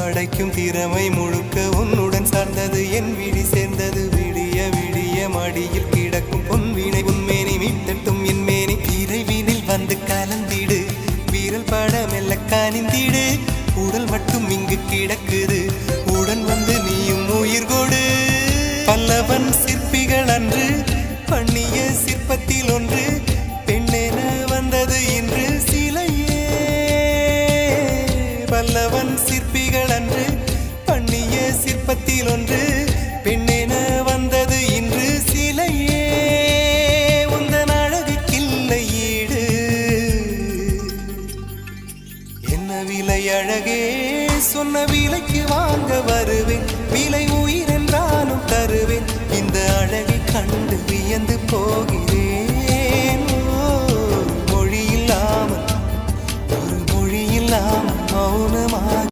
படைக்கும் திறமை முழுக்க உன்னுடன் சார்ந்தது என் விழி சேர்ந்தது விடிய விடிய மடியில் கிடக்கும் பொன்வினை உன்மேனி மீட்டட்டும் என் மேனி இறைவினில் வந்து கலந்திடு வீரல் பட மெல்ல காணிந்திடு உடல் மட்டும் இங்கு கிடக்குது உடன் வந்து நீயும் உயிர் கொடு பல்லவன் சிற்பிகள் அன்று பண்ணிய சிற்பத்தில் ஒன்று பெண்ணென வந்தது இன்று சிலையே பல்லவன் சிற்பிகள் அன்று பண்ணிய சிற்பத்தில் ஒன்று பெண்ணென வந்தது இன்று சிலையே உந்தன் அழகுக்கில்லை ஈடு என்ன விலை அழகே சொன்ன விலைக்கு வாங்க வருவேன் விலை உயிர் என்றாலும் தருவேன் இந்த அழகை கண்டு வியந்து போகிறேன் ஒரு மொழி இல்லாமல் மௌனமாக